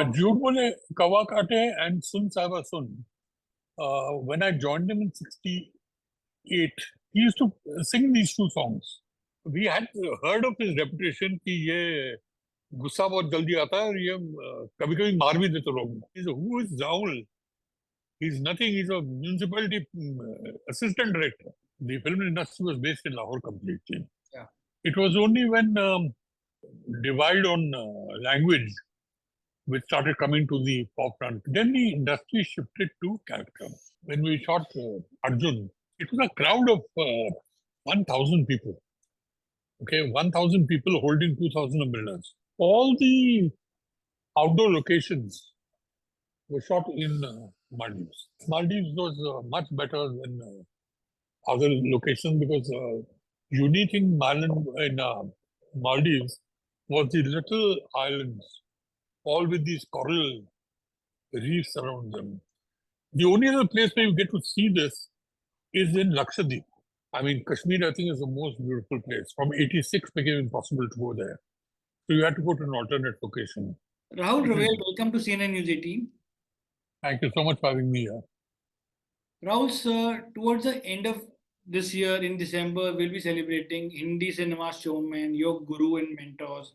झूठ बोले कवा काटे and sun साहिबा sun. When I joined him in '68, he used to sing these two songs. We had heard of his reputation कि ये गुस्सा बहुत जल्दी आता है और ये कभी-कभी मार भी देते लोग. Who is Rahul? He's nothing. He's a municipality assistant director. The film industry was based in Lahore completely. Yeah. It was only when divide on language which started coming to the forefront. Then the industry shifted to character. When we shot Arjun, it was a crowd of 1,000 people. Okay, 1,000 people holding 2,000 umbrellas. All the outdoor locations were shot in Maldives. Maldives was much better than other locations because unique in Maldives was the little islands, all with these coral reefs around them. The only other place where you get to see this is in Lakshadweep. I mean, Kashmir, I think, is the most beautiful place. From '86, became impossible to go there. So you had to go to an alternate location. Rahul Rawail, welcome to CNN News 18. Thank you so much for having me here. Rahul, sir, towards the end of this year, in December, we'll be celebrating Hindi cinema showman, your guru and mentors,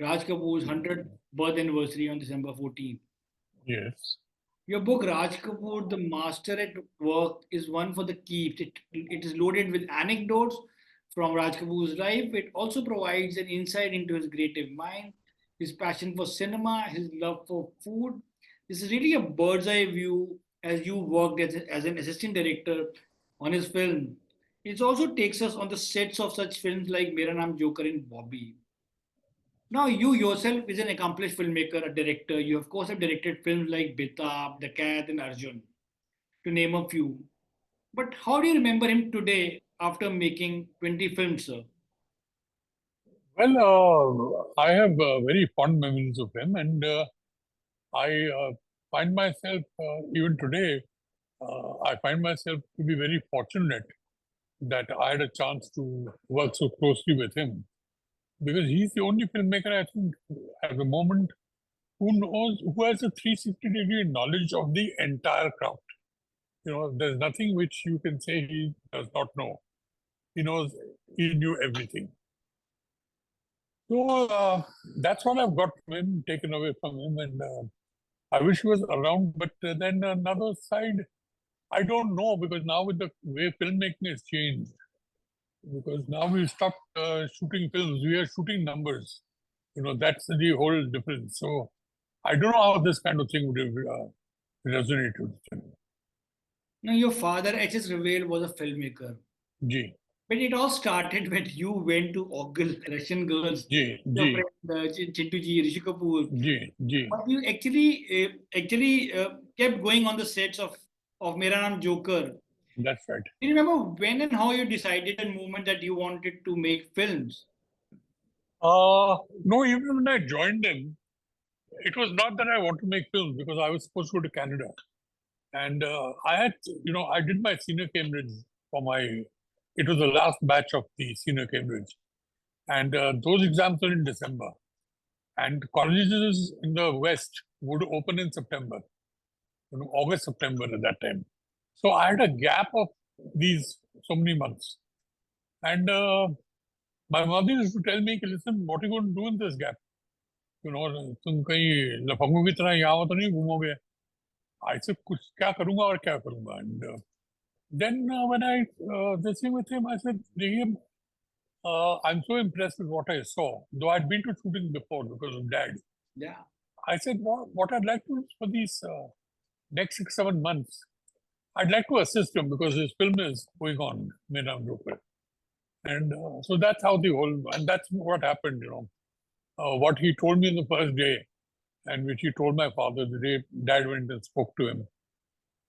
Raj Kapoor's 100th birth anniversary on December 14th. Yes. Your book, Raj Kapoor, TheMaster at Work, is one for the keeps. It is loaded with anecdotes from Raj Kapoor's life. It also provides an insight into his creative mind, his passion for cinema, his love for food. This is really a bird's eye view as you worked as an assistant director on his film. It also takes us on the sets of such films like Mera Naam Joker and Bobby. Now, you yourself is an accomplished filmmaker, a director. You, of course, have directed films like Betaab, The Cat, and Arjun, to name a few. But how do you remember him today after making 20 films, sir? Well, I have very fond memories of him, and I find myself, even today, I find myself to be very fortunate that I had a chance to work so closely with him. Because he's the only filmmaker, I think, at the moment, who has a 360-degree knowledge of the entire craft. You know, there's nothing which you can say he does not know. He knew everything. So that's what I've got from him, taken away from him, and I wish he was around. But then another side, I don't know, because now with the way filmmaking has changed, because now we've stopped shooting films, we are shooting numbers. That's the whole difference. So I don't know how this kind of thing would have resonated with him. Now, your father, HS Rawail, was a filmmaker. Ji. But it all started when you went to ogle Russian girls. Ji. Your friend, Chintu ji, Rishi Kapoor. Ji. But you actually kept going on the sets of Mera Naam Joker. That's right. Do you remember when and how you decided and moment that you wanted to make films? No, even when I joined them, it was not that I want to make films, because I was supposed to go to Canada. And I did my senior Cambridge it was the last batch of the senior Cambridge. And those exams were in December. And colleges in the West would open in September, August, September at that time. So I had a gap of these so many months. And my mother used to tell me, listen, what are you going to do in this gap? तुम कहीं लफंगों की तरह यहाँ तो नहीं घूमोगे. I said, कुछ क्या करूँगा और क्या करूँगा. And then when I this thing with him, I said, I'm so impressed with what I saw, though I'd been to shooting before because of Dad. Yeah. I said, what I'd like to do for these next 6-7 months, I'd like to assist him because his film is going on, Mera Naam Joker. And so that's how and that's what happened, what he told me in the first day, and which he told my father the day Dad went and spoke to him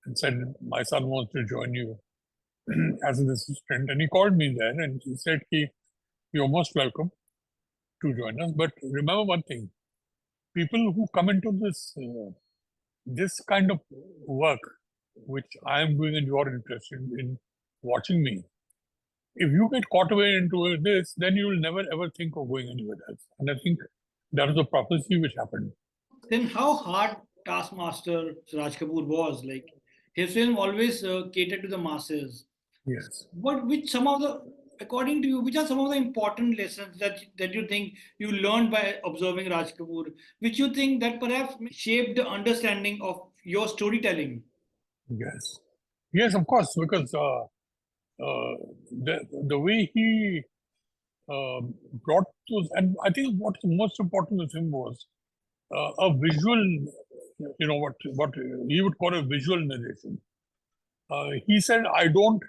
and said, my son wants to join you as an assistant. And he called me there and he said, you're most welcome to join us. But remember one thing, people who come into this kind of work, which I am doing and you are interested in watching me, if you get caught away into this, then you will never ever think of going anywhere else. And I think that was a prophecy which happened. Then how hard Taskmaster Raj Kapoor was? Like his film always catered to the masses. Yes. What, which some of the, according to you, which are some of the important lessons that you think you learned by observing Raj Kapoor, which you think that perhaps shaped the understanding of your storytelling? Yes. Yes, of course, because the way he brought those, and I think what's most important with him was a visual, what he would call a visual narration. He said, I don't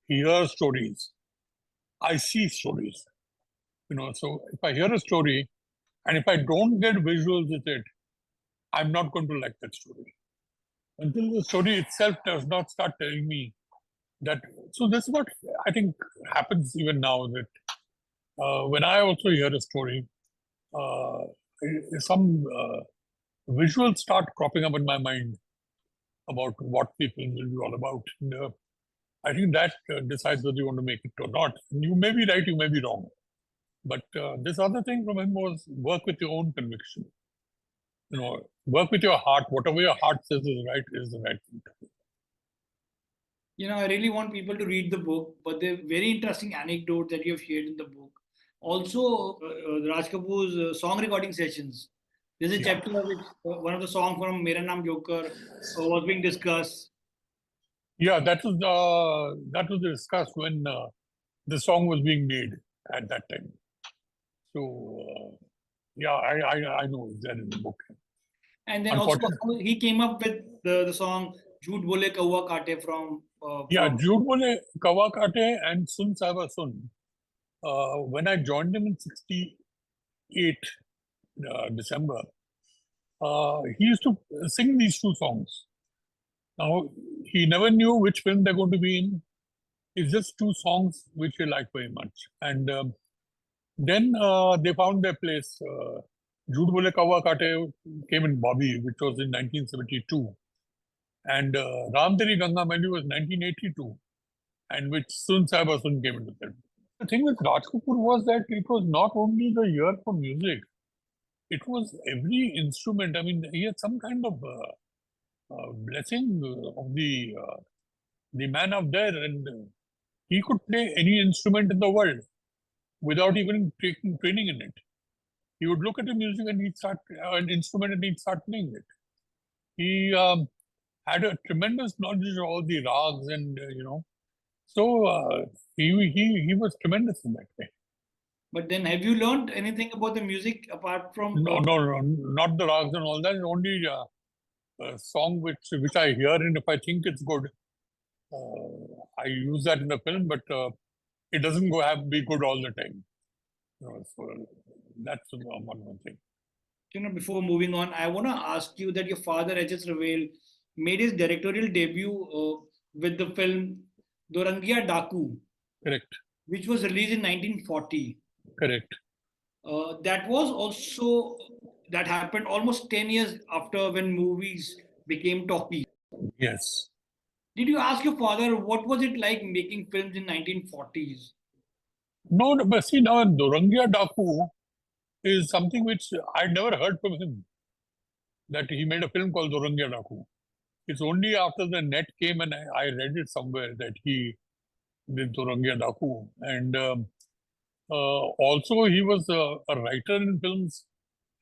hear stories, I see stories. So if I hear a story and if I don't get visuals with it, I'm not going to like that story until the story itself does not start telling me that. So this is what I think happens even now, that when I also hear a story, uh, some visuals start cropping up in my mind about what the film will be all about. And, I think that decides whether you want to make it or not. And you may be right, you may be wrong. But this other thing from him was work with your own conviction. Work with your heart. Whatever your heart says is the right thing to do. I really want people to read the book, but the very interesting anecdote that you have shared in the book. Also, Raj Kapoor's song recording sessions. There's a Yeah. chapter which one of the songs from Mera Naam Joker was being discussed. Yeah, that was discussed when the song was being made at that time. So yeah, I know it's there in the book. And then also he came up with the song Jhoot Bole Kaua Kaate from Yeah, Jhoot Bole Kawa Kaate and Sun Saiba Sun. When I joined him in '68 December, he used to sing these two songs. Now he never knew which film they're going to be in. It's just two songs which he liked very much, and then they found their place. Jhoot Bole Kawa Kaate came in Bobby, which was in 1972. And Ram Teri Ganga Maili was 1982, and which Sun Saiba Sun came into film. The thing with Raj Kapoor was that it was not only the ear for music, it was every instrument. I mean, he had some kind of blessing of the man up there, and he could play any instrument in the world without even taking training in it. He would look at the music and he'd start an instrument and he'd start playing it. He had a tremendous knowledge of all the rags, and so he was tremendous in that way. But then, have you learned anything about the music apart from? No, not the rags and all that. Only a song which I hear, and if I think it's good, I use that in the film. But it doesn't be good all the time. So that's one thing. Before moving on, I want to ask you that your father, HS Rawail, made his directorial debut with the film Dorangia Daku. Correct. Which was released in 1940. Correct. That happened almost 10 years after when movies became talkies. Yes. Did you ask your father what was it like making films in 1940s? No, but see now Dorangia Daku is something which I'd never heard from him. That he made a film called Dorangia Daku. It's only after the net came and I read it somewhere that he did Dorangia Daku. And also he was a writer in films,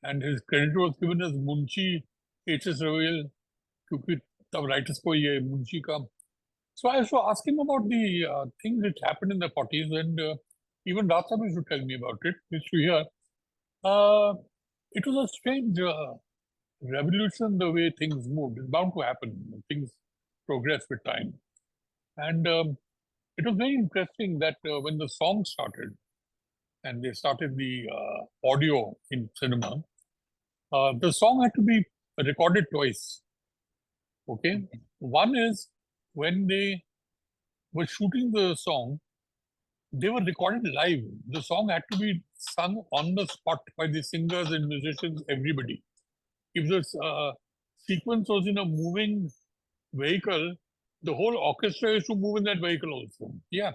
and his credit was given as Munshi HS Rawail, क्योंकि तब writers को ये Munshi का. So I used to ask him about the things which happened in the 40s, and even Rasa used to tell me about it. Used to hear. It was a strange revolution the way things moved. It's bound to happen. Things progress with time. And it was very interesting that when the song started, and they started the audio in cinema, the song had to be recorded twice. Okay? One is when they were shooting the song, they were recorded live. The song had to be sung on the spot by the singers and musicians, everybody. If the sequence was in a moving vehicle, the whole orchestra used to move in that vehicle also. Yeah.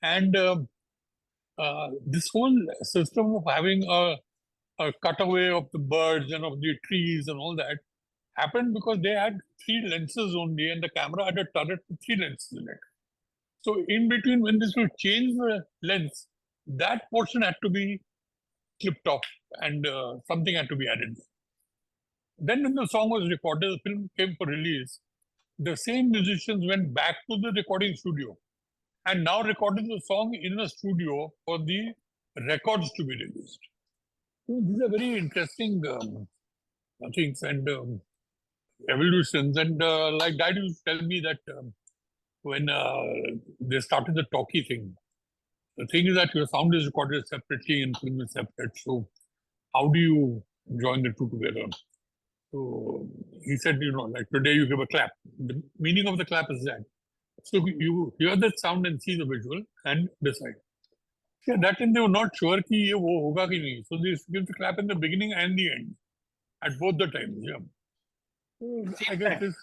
And this whole system of having a cutaway of the birds and of the trees and all that happened because they had 3 lenses only, and the camera had a turret with 3 lenses in it. So in between, when this will change the lens, that portion had to be clipped off, and something had to be added. Then when the song was recorded, the film came for release, the same musicians went back to the recording studio and now recorded the song in a studio for the records to be released. So these are very interesting things and evolutions. And like Dad used to tell me that when they started the talkie thing, the thing is that your sound is recorded separately and film is separate. So how do you join the two together? So he said, like today you give a clap. The meaning of the clap is that. So you hear the sound and see the visual and decide. Yeah, that time they were not sure कि ये वो होगा कि नहीं. So they give the clap in the beginning and the end, at both the times. Yeah. So I guess this.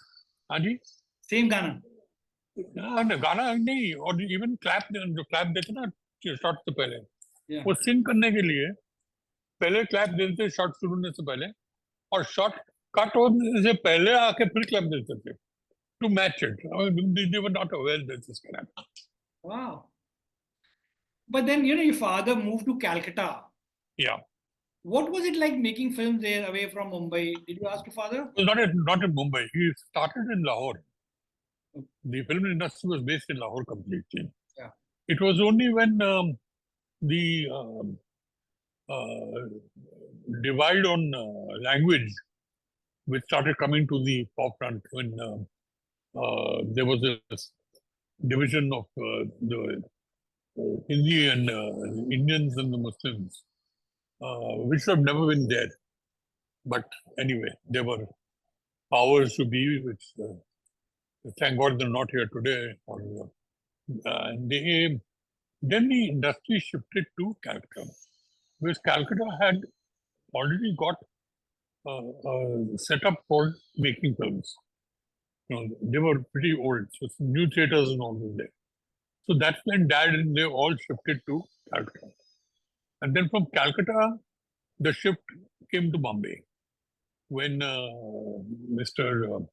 हाँ जी. Same Ghana. गाना नहीं और इवन क्लैप जो क्लैप देते ना शॉट से पहले Yeah. वो सिंग करने के लिए पहले क्लैप देते शॉट शुरू होने से पहले और शॉट कट होने से पहले आके फिर क्लैप देते थे to match it. They were not aware that this can happen. Wow. But then, your father moved to Calcutta. Yeah. What was it like making films there away from Mumbai? Did you ask your father? It was not in Mumbai. He started in Lahore. The film industry was based in Lahore completely. Yeah. It was only when the divide on language, which started coming to the forefront when there was a division of the Hindi and Indians and the Muslims, which have never been there. But anyway, there were powers to be, which thank God they're not here today. And then the industry shifted to Calcutta, because Calcutta had already got a setup for making films. They were pretty old, so some new theaters and all were there. So that's when Dad and they all shifted to Calcutta. And then from Calcutta, the shift came to Bombay when Mr.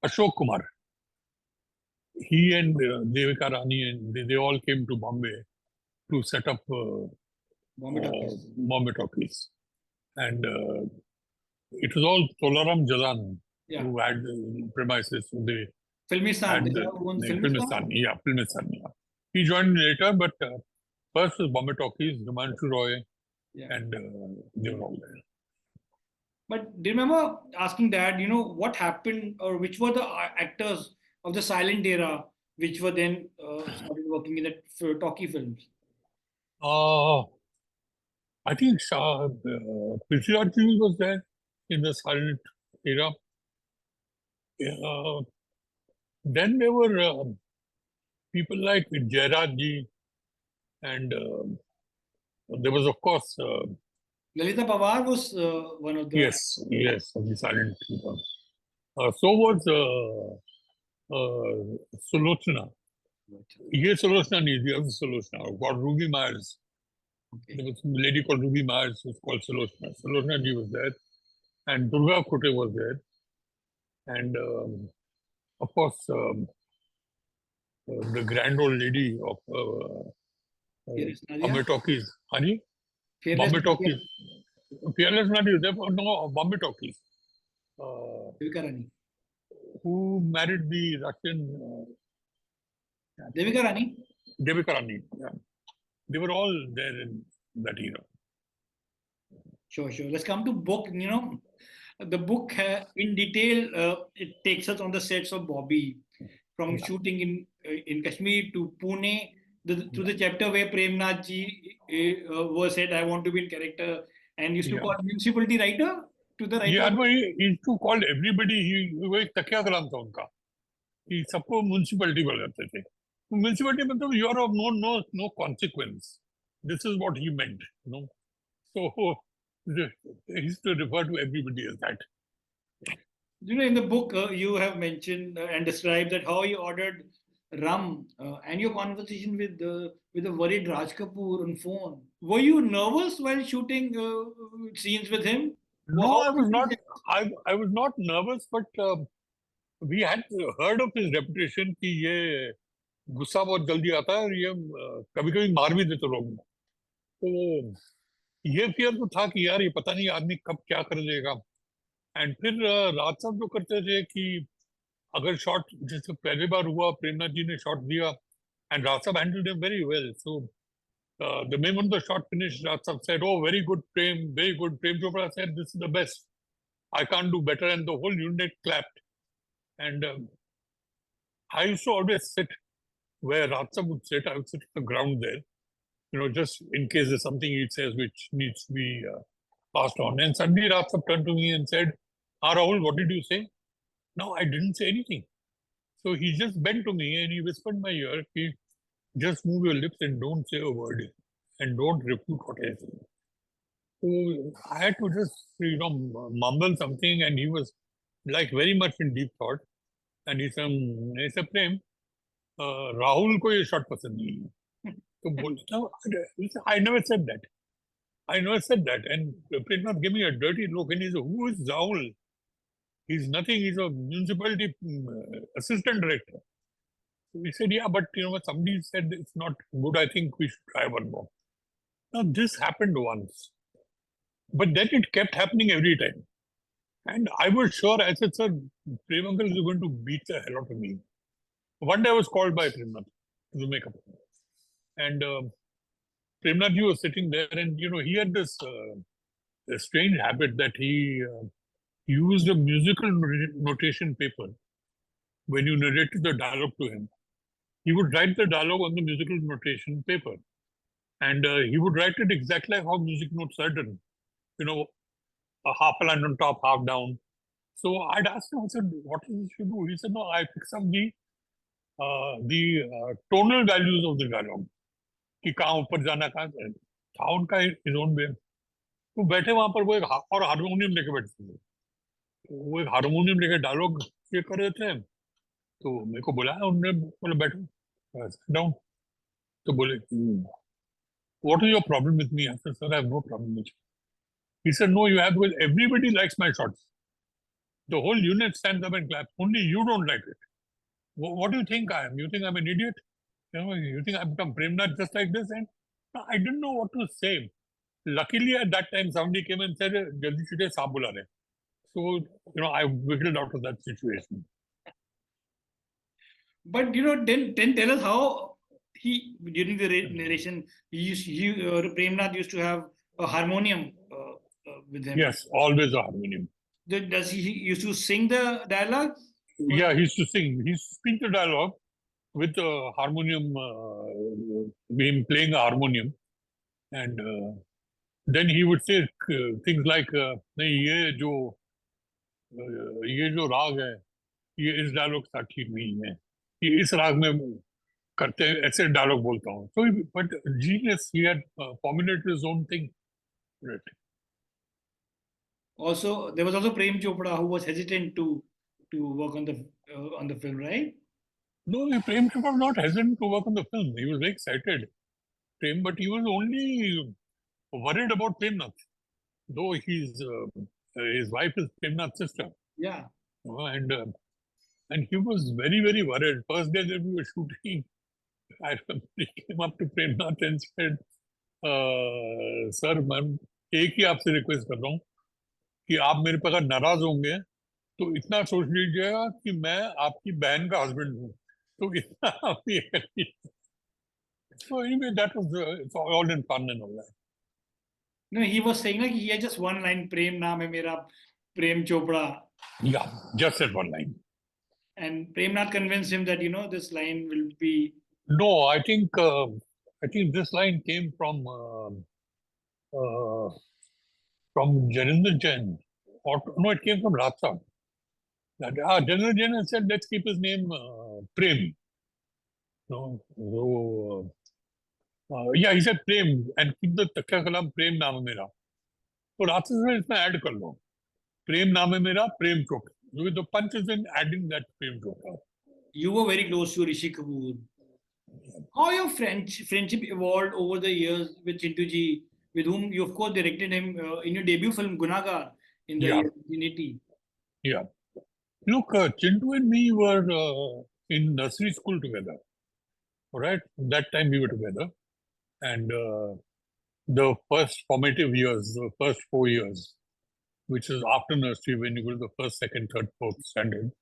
Ashok Kumar, he and Devika Rani, and they all came to Bombay to set up Bombay Talkies. And it was all Tolaram Jalan who had the premises. So they Filmistan. Filmistan. Yeah, Filmistan. Yeah. He joined later, but first was Bombay Talkies, Himanshu Roy, and they were all there. But do you remember asking Dad, what happened or which were the actors of the silent era which were then started working in the talkie films? I think Prithviraj was there in the silent era. Then there were people like Jairaj ji, and there was, of course, Lalita Pawar was one of the... Yes, of the silent era. So was Sulochana. Ye Sulochana nahi, the other Sulochana, called Ruby Myers. Okay. There was a lady called Ruby Myers who was called Sulochana. Sulochana ji was there. And Durga Kote was there. And of course, the grand old lady of Bombay Talkies. Honey? Bombay Talkies. Fearless Nadia, no, Bombay Talkies. Devika Rani. Who married the Russian... Devika Rani? Devika Rani, yeah. They were all there in that era. Sure. Let's come to book. The book in detail, it takes us on the sets of Bobby, from shooting in Kashmir to Pune, to the chapter where Prem Nath ji was said, I want to be in character, and used to call municipality writer to the writer. Yeah, no, he used to call everybody, वो एक तकिया कलाम था उनका, कि सबको municipality बोल जाते थे. Municipality मतलब you are of no consequence. This is what he meant, So he used to refer to everybody as that. In the book, you have mentioned and described that how he ordered rum, and your conversation with a worried Raj Kapoor on phone. Were you nervous while shooting scenes with him? No, How I was not. quickly? I was not nervous, but we had heard of his reputation कि ये गुस्सा बहुत जल्दी आता है और ये कभी कभी मार भी देते लोग, तो ये फियर तो था कि यार ये पता नहीं आदमी कब क्या कर देगा। एंड फिर राज साहब जो करते थे कि अगर शॉट जैसे पहली बार हुआ प्रेमनाथ जी ने शॉट दिया एंड राज साहब handled him very well, so the moment the shot finished, Raj Sahab said, "Oh, very good, Prem, very good." Prem Chopra said, "This is the best. I can't do better." And the whole unit clapped. And I used to always sit where Raj Sahab would sit. I would sit on the ground there, just in case there's something he says which needs to be passed on. And suddenly Raj Sahab turned to me and said, "Ah, Rahul, what did you say?" No, I didn't say anything. So he just bent to me and he whispered in my ear, "Just move your lips and don't say a word and don't refute what I say." So I had to just, mumble something, and he was like very much in deep thought. And he said, "Prem, Rahul को ये shot पसंद नहीं है." तो बोलता हूँ, I never said that. I never said that. And Prem Nath gave me a dirty look, and he said, "Who is Rahul? He's nothing. He's a municipality assistant director." So we said, "Yeah, but somebody said it's not good. I think we should try one more." Now this happened once, but then it kept happening every time. And I was sure, I said, "Sir, Prem uncle is going to beat the hell out of me." One day I was called by Prem Nath to the makeup. And Prem Nath ji was sitting there, and he had this strange habit that he used a musical notation paper when you narrated the dialogue to him. He would write the dialogue on the musical notation paper. And he would write it exactly like how music notes are done. A half a line on top, half down. So I'd asked him, I said, "What is this you do?" He said, "No, I fix up the tonal values of the dialogue. कि कहाँ ऊपर जाना कहाँ था उनका his own way." तो बैठे वहां पर वो एक और हारमोनियम लेके बैठते थे, तो वो एक हारमोनियम लेके डायलॉग ये कर रहे थे, तो मेरे को बुलाया उन्होंने, बोले बैठो डाउन, तो बोले, "What is your problem with me?" I said, "Sir, I have no problem with you." He said, "No, you have, because everybody likes my shots. The whole unit stands up and claps. Only you don't like it. What do you think I am? You think I'm an idiot? You think I've become Prem Nath just like this?" And I didn't know what to say. Luckily, at that time, somebody came and said, "Jaldi chute saab bula rahe." So, I wiggled out of that situation. But then tell us how he during the narration Prem Nath used to have a harmonium with him. Yes, always a harmonium. Does he used to sing the dialogue? Yeah, he used to sing. He used to speak the dialogue with a harmonium, him playing a harmonium. And then he would say things like, "नहीं, ये जो राग है, ये इस dialogue का ठीक नहीं है, ये इस राग में करते हैं, ऐसे डायलॉग बोलता हूँ." So, but genius, he had formulated his own thing. Right. Also, there was also Prem Chopra who was hesitant to work on the film, right? No, Prem Chopra was not hesitant to work on the film. He was very excited, Prem, but he was only worried about Prem Nath, though his wife is Prem Nath's sister. Yeah. And he was very, very worried. First day that we were shooting, I remember he came up to Prem Nath and said, "Sir, मैं एक ही आपसे request कर रहा हूँ कि आप मेरे पे अगर नाराज होंगे तो इतना सोच लीजिएगा कि मैं आपकी बहन का हस्बैंड हूँ, तो इतना आप ये कर लीजिए." So anyway, that was it's all in fun and all that. No, he was saying like he had just one line, Prem naam hai mera, Prem Chopra. Yeah, just that one line. And Prem Nath convinced him that this line will be. No, I think this line came from Janendra Jain. Or no, it came from Raj Sahab. Janendra Jain said, "Let's keep his name Prem." No, so, yeah, he said Prem and keep the Takya Kalam Prem नाम है मेरा. तो Raj Sahab said, इसमें add कर लो. Prem नाम है मेरा, Prem Chopra. So the punch is in adding that Prem Chopra. You were very close to Rishi Kapoor. How your friendship evolved over the years with Chintu ji, with whom you of course directed him in your debut film Gunagar in the Yeah, year 1980. yeah. Look, Chintu and me were in nursery school together. All right, that time we were together, and the first formative years, the first 4 years, which is after nursery, when you go to the first, second, third, fourth standard,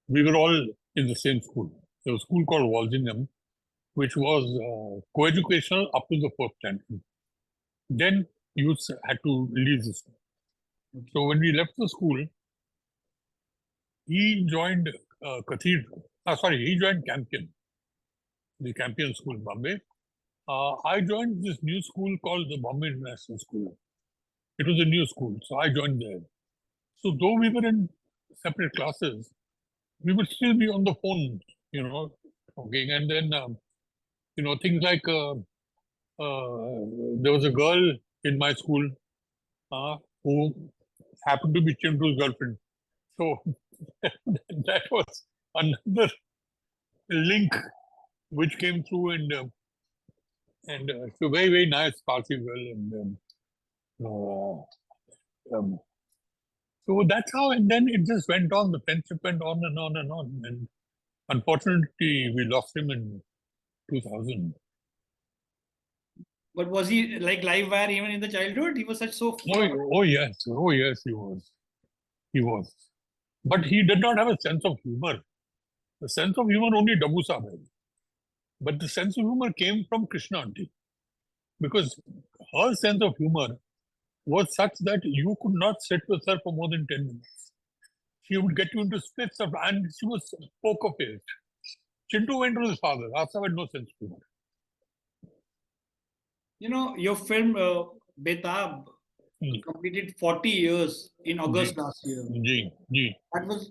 we were all in the same school. There was a school called Walsingham, which was co-educational up to the fourth standard. Then youths had to leave the school. So when we left the school, he joined Cathedral. He joined Campion, the Campion School in Bombay. I joined this new school called the Bombay International School. It was a new school, so I joined there. So though we were in separate classes, we would still be on the phone, talking. And then, things like there was a girl in my school who happened to be Chintu's girlfriend. So that was another link which came through, and she's a very, very nice Parsi girl. And so that's how, and then it just went on. The friendship went on and on and on. And unfortunately, we lost him in 2000. But was he like live wire even in the childhood? He was such so. Oh yes, he was. He was. But he did not have a sense of humor. The sense of humor only Dabu Saab had. But the sense of humor came from Krishna Aunty. Because her sense of humor was such that you could not sit with her for more than 10 minutes. She would get you into fits of, and she was poker faced. Chintu went to his father. Asaf had no sense of humor. Your film Betaab completed 40 years in August last year. Ji.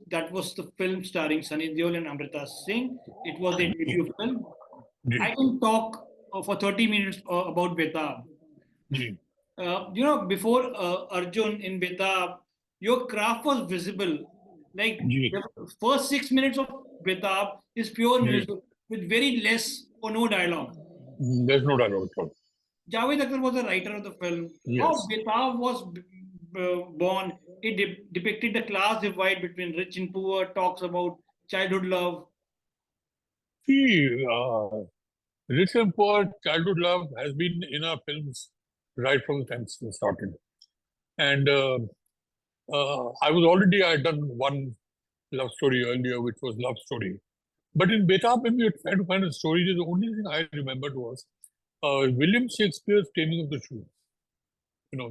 That was the film starring Sunny Deol and Amrita Singh. It was their debut film. Ji. I can talk for 30 minutes about Betaab. Ji. Before Arjun in Betaab, your craft was visible. Like the first 6 minutes of Betaab is pure music with very less or no dialogue. There's no dialogue at all. Javed Akhtar was the writer of the film. Yes. How Betaab was born, it depicted the class divide between rich and poor, talks about childhood love. See, rich and poor, childhood love has been in our films right from the time it started. And I had done one love story earlier, which was Love Story. But in Betaab, when we were trying to find a story, the only thing I remembered was William Shakespeare's Taming of the Shrew.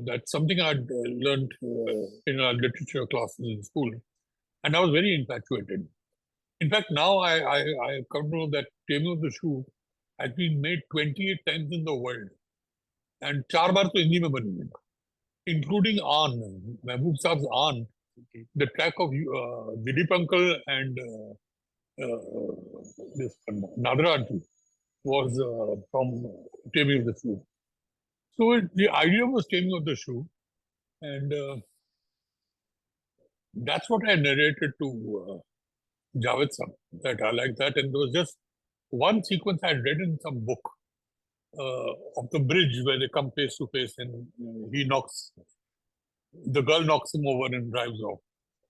That's something I'd learned in our literature classes in school. And I was very infatuated. In fact, now I come to know that Taming of the Shrew has been made 28 times in the world. And 4 baar to Hindi mein bani hai, including Aan, Mehboob Saab's Aan, the track of Dilip Uncle and this Nadra Aunty was from Taming of the Shrew. So the idea was Taming of the Shrew, and that's what I narrated to Javed Saab, that I like that. And there was just one sequence I had read in some book of the bridge where they come face to face, and the girl knocks him over and drives off.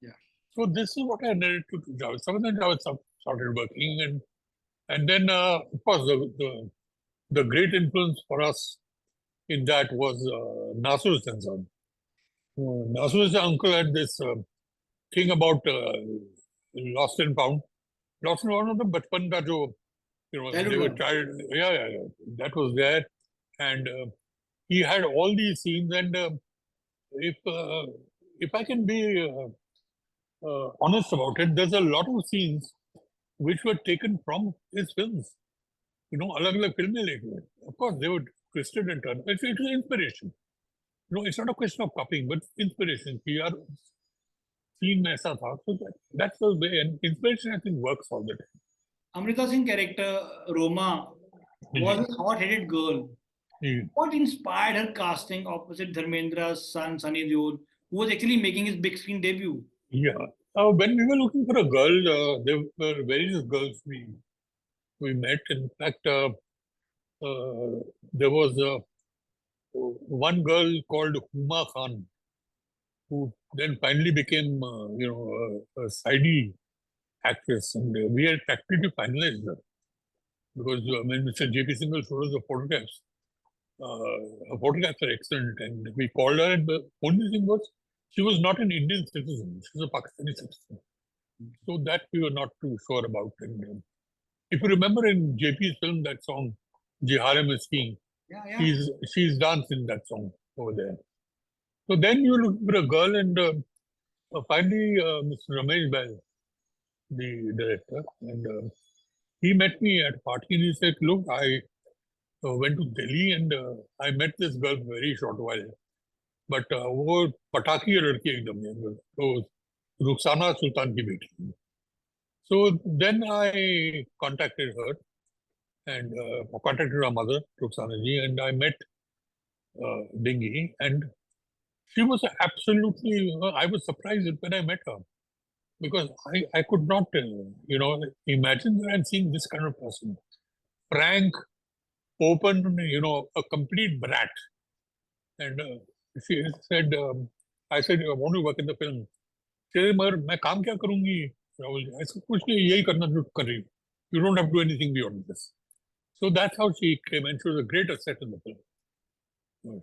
Yeah. So this is what I narrated to Javed Saab, and then Javed Saab started working, and then of course the great influence for us in that was Nasur Hussain. Nasur Hussain's uncle had this thing about Lost and Found. Lost and Found was the bachpan ka jo, they were child. Yeah. That was there. And he had all these scenes. And if I can be honest about it, there's a lot of scenes which were taken from his films. Alag-alag filmen leke. Of course, they were twisted and turned. It's inspiration. It's not a question of copying, but inspiration. PR scene mein aisa tha. So that's the way. And inspiration, I think, works all the time. Amrita Singh character, Roma, was a hot-headed girl. What inspired her casting opposite Dharmendra's son, Sunny Deol, who was actually making his big screen debut? Yeah. When we were looking for a girl, there were various girls we met. In fact, there was one girl called Huma Khan, who then finally became, a sidey actress, and we had practically finalized her because when Mr. J.P. Singhal showed us the photographs, her photographs are excellent, and we called her. And the only thing was, she was not an Indian citizen; she was a Pakistani citizen. So that we were not too sure about. And if you remember in JP's film, that song, Jiharem is King, Yeah, yeah. she's danced in that song over there. So then you look for a girl, and finally, Mr. Ramesh Bell, the director, and he met me at a party, and he said, "Look, I went to Delhi, and I met this girl for a very short while. But वो पटाखी लड़की एकदम है, तो रुखसाना सुल्तान की बेटी है." So then I contacted her and contacted her mother, Rukhsana ji, and I met Dingy, and she was absolutely. I was surprised when I met her because I could not, imagine that I'm seeing this kind of person, frank, open, a complete brat. And she said, I said, I want to work in the film. She said, मगर मैं काम क्या करूंगी राहुल जी? ऐसा कुछ नहीं, यही करना जो कर रही हूँ. You don't have to do anything beyond this. So that's how she came, and she was a great asset in the film.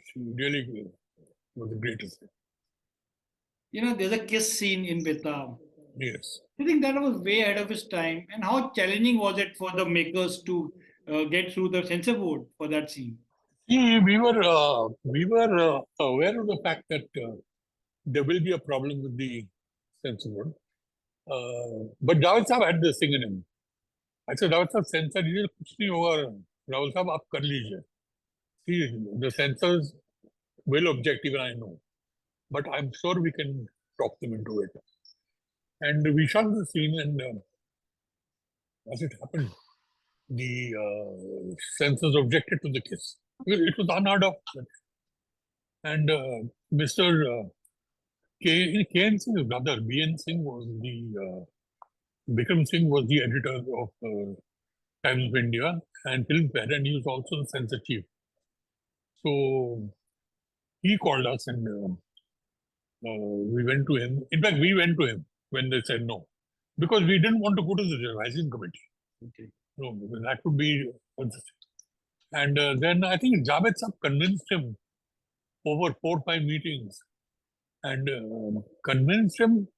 She really was a great asset. There's a kiss scene in Betaab. Yes. I think that was way ahead of his time. And how challenging was it for the makers to get through the censor board for that scene? See, we were aware of the fact that there will be a problem with the censor board. But Javed Saab had this thing in him. I said, Javed Saab, censor, ये कुछ नहीं होगा. Rahul Saab, आप कर लीजिए. See, the censors will object, even I know. But I'm sure we can talk them into it. And we shot the scene, and as it happened, the censors objected to the kiss. It was unheard of. And Mr. K.N. Singh's brother, B.N. Singh, was Bikram Singh was the editor of Times of India and Filmfare, and he was also the censor chief. So he called us, and we went to him. In fact, we went to him when they said no, because we didn't want to go to the revising committee. Okay. No, because that would be. And then I think Javed Saab convinced him over 4 or 5 meetings, and convinced him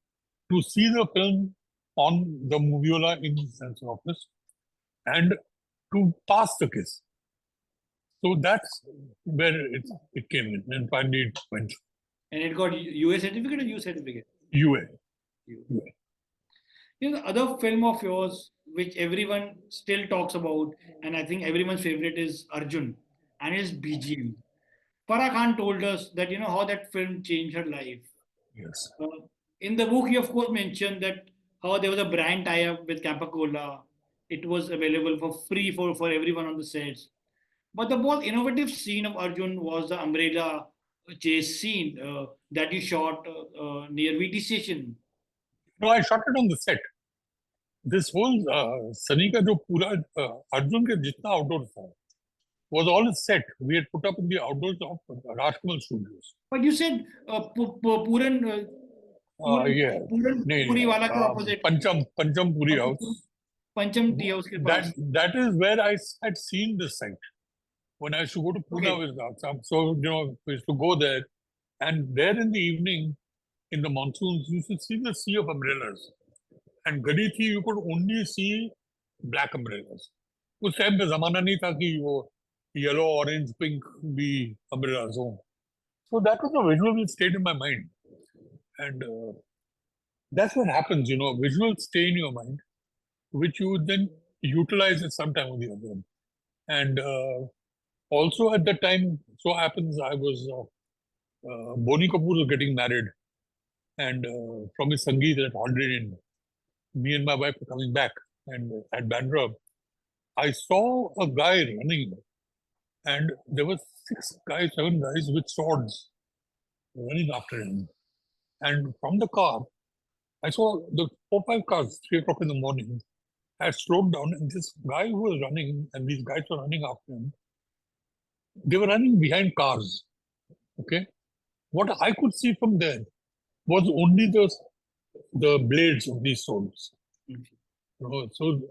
to see the film on the Moviola in the censor office and to pass the kiss. So that's where it came in, and finally it went. And it got UA certificate or U certificate? UA. The other film of yours, which everyone still talks about, and I think everyone's favorite is Arjun and his BGM. Farah Khan told us that how that film changed her life. Yes. In the book, you of course mentioned that how there was a brand tie-up with Capacola. It was available for free for everyone on the sets. But the most innovative scene of Arjun was the umbrella chase scene that you shot near VT station. No, I shot it on the set. This whole Sunny का जो पूरा Arjun के जितना outdoor था was all set. We had put up in the outdoors of Rajkamal Studios. But you said Puran. Yeah. Puran Puri wala के opposite. Pancham Puri House. Pancham tea house के पास. That is where I had seen this site. When I used to go to Pune with Rajkamal. So, we used to go there. And there in the evening, in the monsoons, you should see the sea of umbrellas. And Gadi thi, you could only see black umbrellas. उस time पे जमाना नहीं था कि वो yellow, orange, pink भी umbrellas हो. So that was a visual that stayed in my mind. And that's what happens, visuals stay in your mind, which you then utilize at some time or the other. And also at that time, so happens I was, Boni Kapoor was getting married. And from his Sangeet at Holiday Inn, me and my wife were coming back. And at Bandra, I saw a guy running. And there were 7 guys with swords running after him. And from the car, I saw the 4-5 cars, 3 o'clock in the morning, had slowed down, and this guy who was running, and these guys were running after him, they were running behind cars. Okay. What I could see from there was only the blades of these swords. So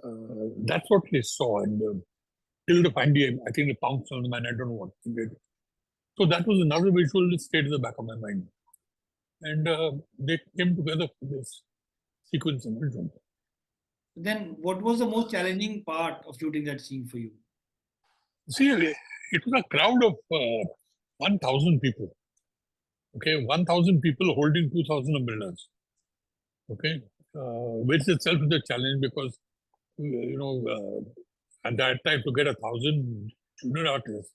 that's what they saw, and till the finally, I think they pounced on the man. I don't know what they did. So that was another visual that stayed in the back of my mind, and they came together for this sequence in Arjun. Then, what was the most challenging part of shooting that scene for you? See, it was a crowd of 1,000 people. Okay, 1,000 people holding 2,000 umbrellas. Okay, which itself is a challenge because at that time to get 1,000 junior artists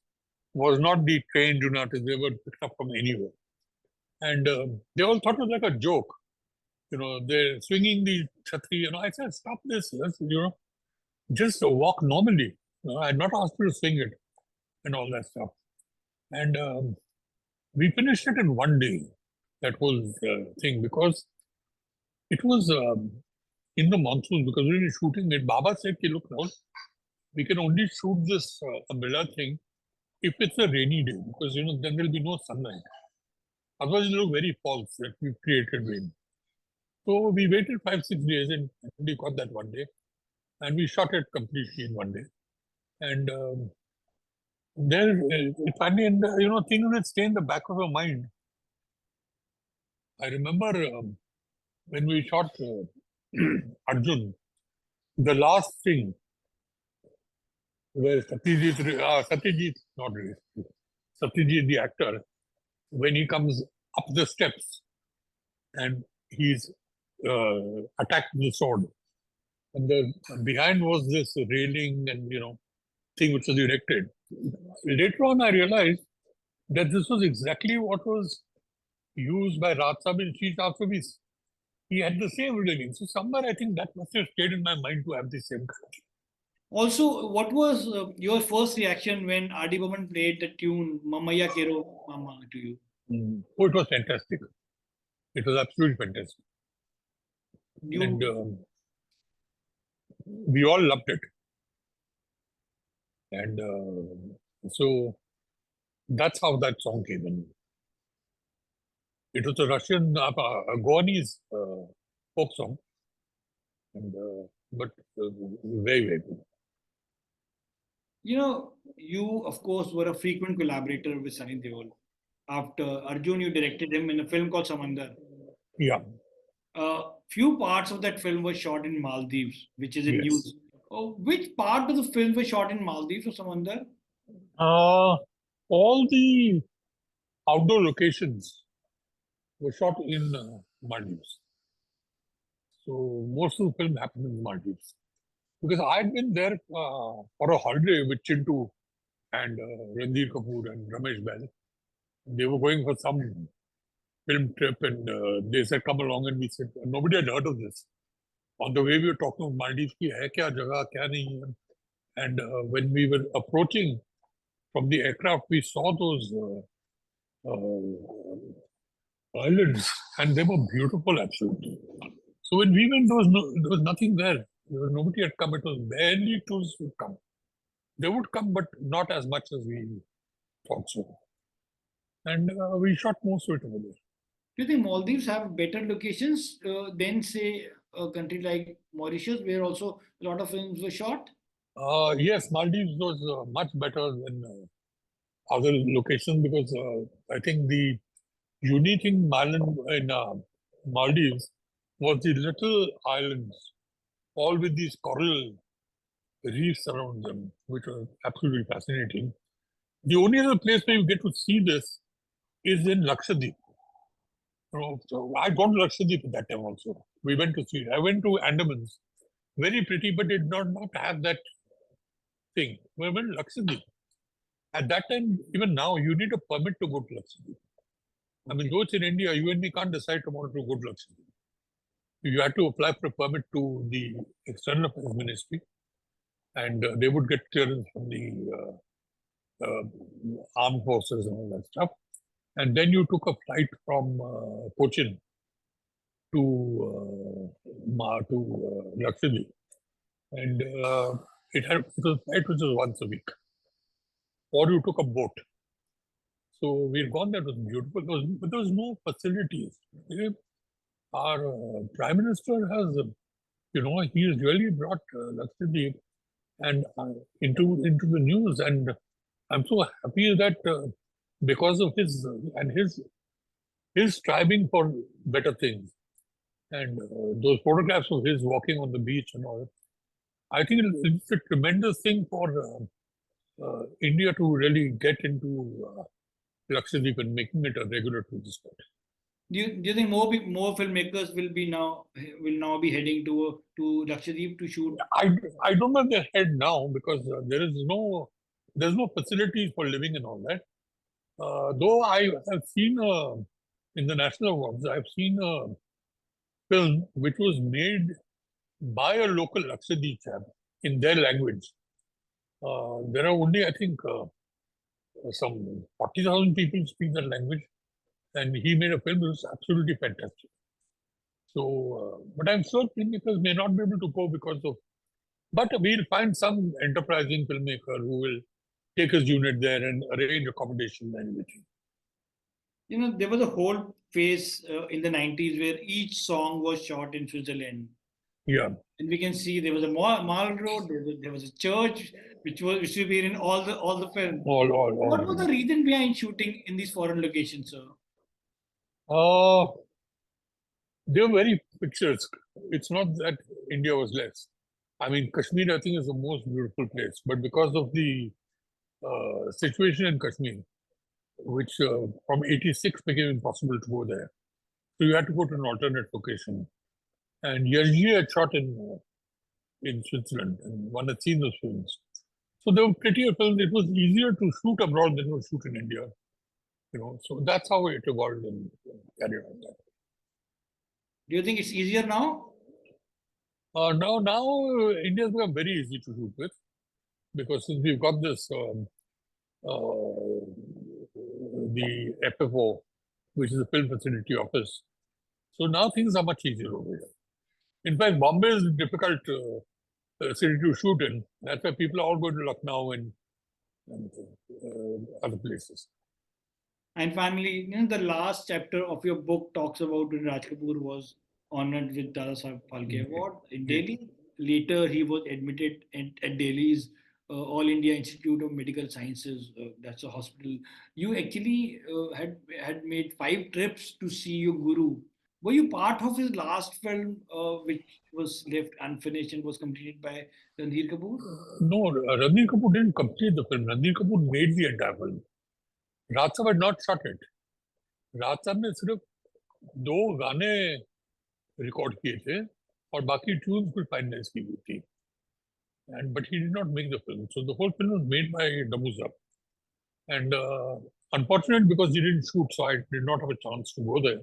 was not the trained junior artists; they were picked up from anywhere, and they all thought it was like a joke. They're swinging the chhatri. I said, stop this. Just walk normally. I had not asked you to swing it and all that stuff. And we finished it in one day, that whole thing, because it was in the monsoon, because we were shooting it. Baba said, look, now, we can only shoot this umbrella thing if it's a rainy day, because, then there'll be no sunlight. Otherwise, it'll look very false that we've created rain. So we waited 5-6 days and we got that one day. And we shot it completely in one day. And there, finally, and things that stay in the back of your mind. I remember when we shot Arjun, the last thing where Satyajit, not really, Satyajit, the actor, when he comes up the steps and he's attacked with the sword. And behind was this railing and, thing which was erected. Later on, I realized that this was exactly what was used by Raj Sahib in Sheet Afterbeast. He had the same railing. So somewhere I think that must have stayed in my mind to have the same kind. Also, what was your first reaction when RD Burmna played the tune Mamaya Kero Mama to you? Oh, it was fantastic. It was absolutely fantastic. And we all loved it. And so that's how that song came in. It was a Russian, a Goanese folk song, and but very, very good. You of course were a frequent collaborator with Sunny Deol. After Arjun, you directed him in a film called Samandar. Yeah. Few parts of that film were shot in Maldives, which is in Yes. news. Which part of the film was shot in Maldives or Samandar? All the outdoor locations were shot in Maldives. So most of the film happened in Maldives. Because I had been there for a holiday with Chintu and Ranbir Kapoor and Ramesh Bell. They were going for some film trip and they said, come along, and we said, nobody had heard of this. On the way we were talking of Maldives, ki hai kya jagah, kya nahi hai. And when we were approaching from the aircraft, we saw those islands, and they were beautiful, absolutely. So when we went, there was nothing there. Nobody had come. It was barely tourists would come. They would come, but not as much as we thought so. And we shot most of it over there. Do you think Maldives have better locations than, say, a country like Mauritius, where also a lot of films were shot? Yes, Maldives was much better than other locations because I think the unique thing in Maldives was the little islands, all with these coral reefs around them, which was absolutely fascinating. The only other place where you get to see this is in Lakshadweep. So I'd gone to Lakshadweep at that time also. We went to see it. I went to Andamans. Very pretty, but it did not have that thing. We went to Lakshadweep. At that time, even now, you need a permit to go to Lakshadweep. I mean, though it's in India, you and me can't decide tomorrow to go to Lakshadweep. You have to apply for a permit to the External Affairs Ministry, and they would get clearance from the armed forces and all that stuff. And then you took a flight from Cochin to Lakshadweep, and it was flight which was once a week, or you took a boat. So we'd gone there. It was beautiful. But there was no facilities. Our Prime Minister has, he has really brought Lakshadweep and into the news, and I'm so happy that because of his and his striving for better things, and those photographs of his walking on the beach and all, I think it's a tremendous thing for India to really get into Lakshadweep and making it a regular tourist spot. Do you think more filmmakers will now be heading to Lakshadweep to shoot? I don't know their head now because there's no facilities for living and all that. Though I have seen in the national awards, I've seen a film which was made by a local Lakshadweep chap in their language. There are only, I think, some 40,000 people speak that language, and he made a film that was absolutely fantastic. So, but I'm sure filmmakers may not be able to go because of. But we'll find some enterprising filmmaker who will take his unit there and arrange accommodation and everything. There was a whole phase in the 90s where each song was shot in Switzerland. Yeah. And we can see there was a mall road, there was a church, which should be in all the films. What was the reason behind shooting in these foreign locations, sir? They were very picturesque. It's not that India was less. I mean, Kashmir, I think, is the most beautiful place. But because of the situation in Kashmir, which from 86 became impossible to go there. So you had to go to an alternate location. And Yerji had shot in Switzerland, and one had seen those films. So they were prettier films. It was easier to shoot abroad than to shoot in India. So that's how it evolved and carried on that. Do you think it's easier now? Now India's become very easy to shoot with, because since we've got this the FFO, which is the Film Facility Office. So now things are much easier over here. In fact, Bombay is a difficult city to shoot in. That's why people are all going to Lucknow and other places. And finally, the last chapter of your book talks about when Raj Kapoor was honored with Dada Saheb Phalke Award in Delhi. Later, he was admitted at Delhi's All India Institute of Medical Sciences. That's a hospital. You actually had made 5 trips to see your guru. Were you part of his last film, which was left unfinished and was completed by Ranbir Kapoor? No, Ranbir Kapoor didn't complete the film. Ranbir Kapoor made the entire film. Raj Saheb had not shot it. Raj Saheb ने सिर्फ 2 गाने record किए थे और बाकी tunes कुछ finalise की हुई थी. But he did not make the film. So the whole film was made by Damuza. And unfortunately, because he didn't shoot, so I did not have a chance to go there.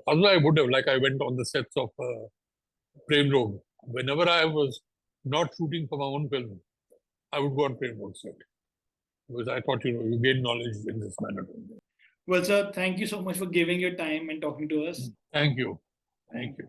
Otherwise, I would have, like I went on the sets of Prem Road. Whenever I was not shooting for my own film, I would go on Prem Road set. Because I thought, you gain knowledge in this manner. Well, sir, thank you so much for giving your time and talking to us. Thank you. Thank you.